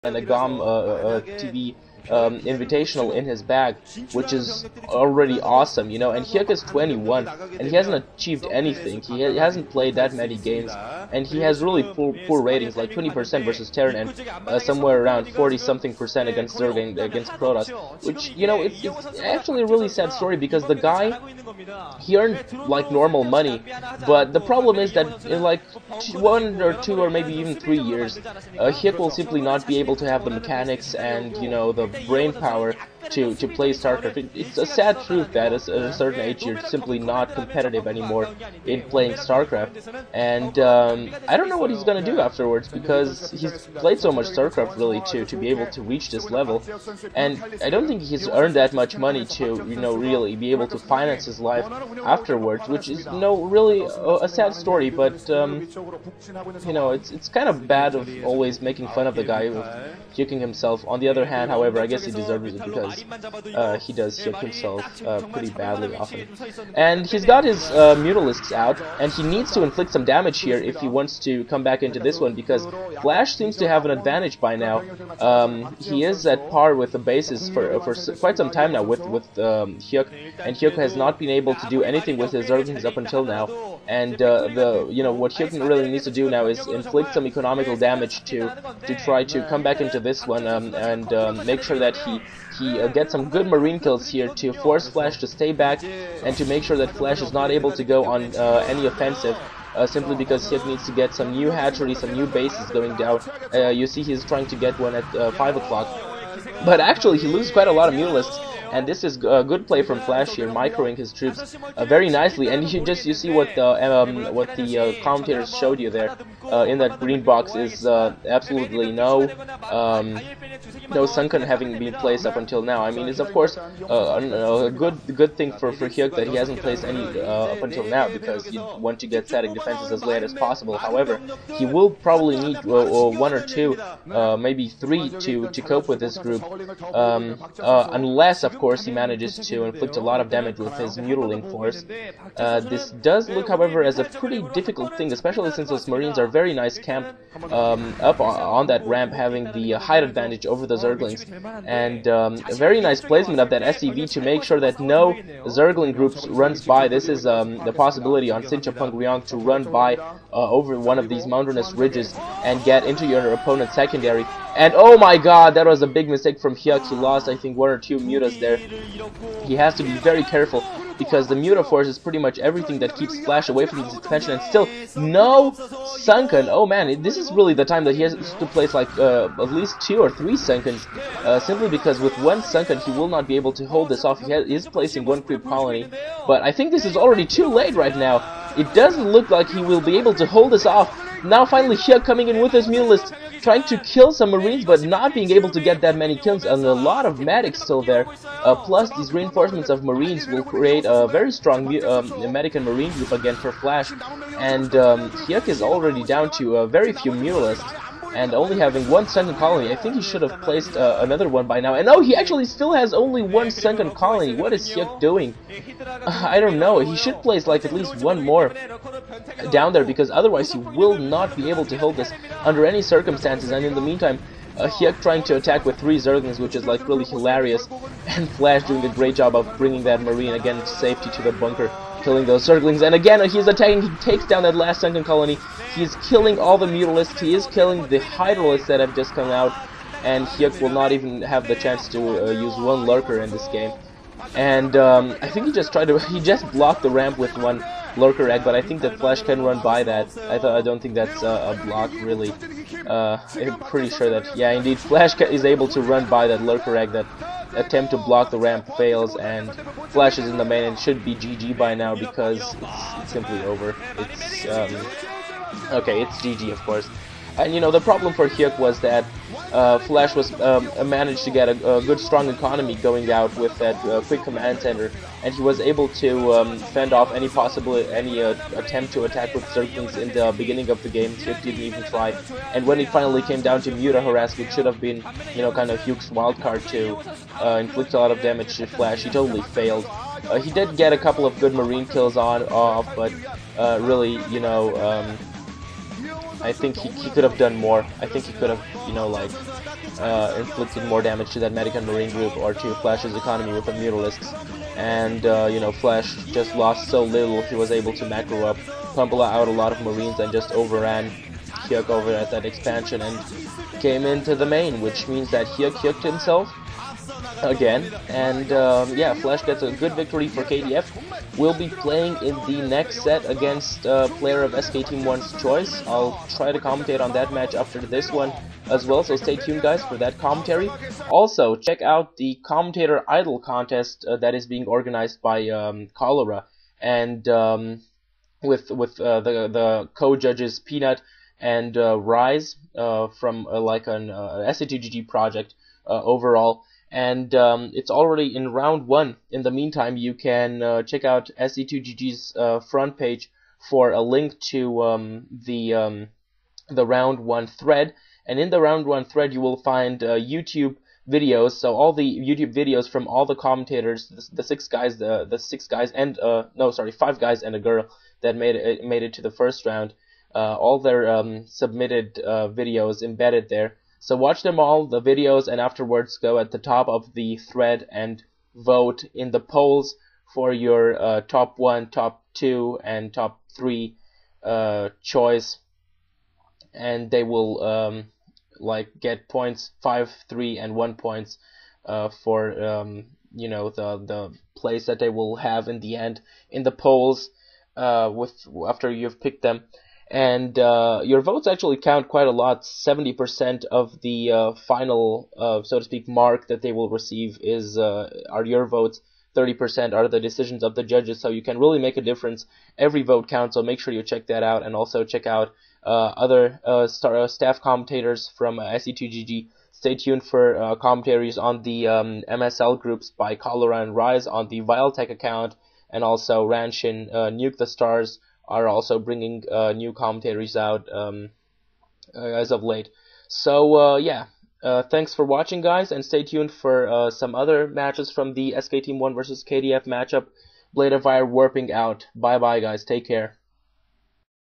and a GOM TV invitational in his bag, which is already awesome, you know. And Hyuk is 21, and he hasn't achieved anything. He hasn't played that many games, and he has really poor ratings, like 20% versus Terran, and somewhere around 40-something% against Zerg, against Protoss, which, you know, it's actually a really sad story, because the guy, he earned like normal money, but the problem is that in like 1 or 2 or maybe even 3 years, Hyuk will simply not be able to have the mechanics and, you know, the brain power to play StarCraft. It's a sad truth that at a certain age you're simply not competitive anymore in playing StarCraft, and I don't know what he's gonna do afterwards, because he's played so much StarCraft really to be able to reach this level, and I don't think he's earned that much money to, you know, really be able to finance his life afterwards, which is, you know, really a sad story. But you know, it's kind of bad of always making fun of the guy with Hyuking himself. On the other hand, however, I guess he deserves it, because he does Hyuk himself pretty badly often. And he's got his Mutalisks out, and he needs to inflict some damage here if he wants to come back into this one, because Flash seems to have an advantage by now. He is at par with the bases for quite some time now with Hyuk, and Hyuk has not been able to do anything with his Zerglings up until now. And you know, what Hyuk really needs to do now is inflict some economical damage to try to come back into this one, and make sure that he gets some good marine kills here to force Flash to stay back, and to make sure that Flash is not able to go on any offensive, simply because Hyuk needs to get some new hatcheries, some new bases going down. You see he's trying to get one at 5 o'clock, but actually he loses quite a lot of Mutalisks. And this is a good play from Flash here, microing his troops very nicely. And you see what the commentators showed you there in that green box is absolutely no sunken having been placed up until now. I mean, it's of course a good thing for Hyuk that he hasn't placed any up until now, because you want to get static defenses as late as possible. However, he will probably need 1 or 2, maybe 3 to cope with this group, unless of course he manages to inflict a lot of damage with his Mutaling force. This does look, however, as a pretty difficult thing, especially since those Marines are very nice camped up on that ramp, having the height advantage over the Zerglings, and a very nice placement of that SCV to make sure that no Zergling groups runs by. This is the possibility on Chupung-Ryeong to run by over one of these mountainous ridges and get into your opponent's secondary. And oh my god, that was a big mistake from Hyuk. He lost, I think, 1 or 2 mutas there. He has to be very careful, because the Muta Force is pretty much everything that keeps Flash away from his expansion, and still no sunken. Oh man, this is really the time that he has to place like at least 2 or 3 sunkens, simply because with 1 sunken he will not be able to hold this off. He is placing 1 creep colony, but I think this is already too late right now. It doesn't look like he will be able to hold this off. Now finally Hyuk coming in with his Mutalist, trying to kill some Marines, but not being able to get that many kills, and a lot of medics still there. Plus these reinforcements of Marines will create a very strong medic and Marine group again for Flash. And Hyuk is already down to very few Mutalists, and only having 1 sunken colony. I think he should have placed another one by now. And no, he actually still has only 1 sunken colony. What is Hyuk doing? I don't know. He should place like at least 1 more down there, because otherwise he will not be able to hold this under any circumstances. And in the meantime, Hyuk trying to attack with 3 Zerglings, which is like really hilarious, and Flash doing a great job of bringing that Marine again to safety to the bunker, killing those Zerglings. And again, he's attacking. He takes down that last sunken colony. He's killing all the Mutalists. He is killing the Hydralists that have just come out, and Hyuk will not even have the chance to use 1 lurker in this game. And I think he just blocked the ramp with 1 lurker egg, but I think that Flash can run by that. I don't think that's a block really. I'm pretty sure that, yeah, indeed, Flash is able to run by that lurker egg. That attempt to block the ramp fails, and Flash is in the main, and should be GG by now, because it's simply over. It's okay, it's GG of course. And you know, the problem for Hyuk was that Flash was managed to get a good strong economy going out with that quick command center, and he was able to fend off any attempt to attack with Zerglings in the beginning of the game. Hyuk didn't even try, and when it finally came down to Muta harass, which should have been, you know, kind of Hyuk's wildcard to inflict a lot of damage to Flash, he totally failed. He did get a couple of good Marine kills off, but really, you know, I think he could have done more. I think he could have, you know, like inflicted more damage to that medic and marine group or to Flash's economy with the Mutalisks. And you know, Flash just lost so little, he was able to macro up, pump out a lot of marines, and just overran Hyuk over at that expansion and came into the main, which means that Hyuk Hyuked himself again, and yeah, Flash gets a good victory for KTF. We'll be playing in the next set against a player of SK Team 1's choice. I'll try to commentate on that match after this one as well, so stay tuned guys for that commentary. Also, check out the Commentator Idol contest that is being organized by Cholera, and with the co-judges Peanut and Rise from like an SC2GG project overall. And it's already in round 1. In the meantime, you can check out SC2GG's front page for a link to the round 1 thread. And in the round 1 thread, you will find YouTube videos. So all the YouTube videos from all the commentators, the 6 guys, the 6 guys, and no, sorry, 5 guys and a girl that made it to the first round. All their submitted videos embedded there. So watch them all, the videos, and afterwards go at the top of the thread and vote in the polls for your top 1, top 2, and top 3 choice. And they will like get points, 5, 3, and 1 points for you know, the place that they will have in the end in the polls after you've picked them. And your votes actually count quite a lot. 70% of the final, so to speak, mark that they will receive are your votes. 30% are the decisions of the judges. So you can really make a difference. Every vote counts. So make sure you check that out, and also check out other staff commentators from SC2GG. Stay tuned for commentaries on the MSL groups by Cholera and Rise on the Viletech account, and also Ranshin, Nuke the Stars are also bringing new commentaries out as of late. So yeah, thanks for watching guys, and stay tuned for some other matches from the SK Team 1 versus KTF matchup. Blade of Fire warping out. Bye bye guys, take care.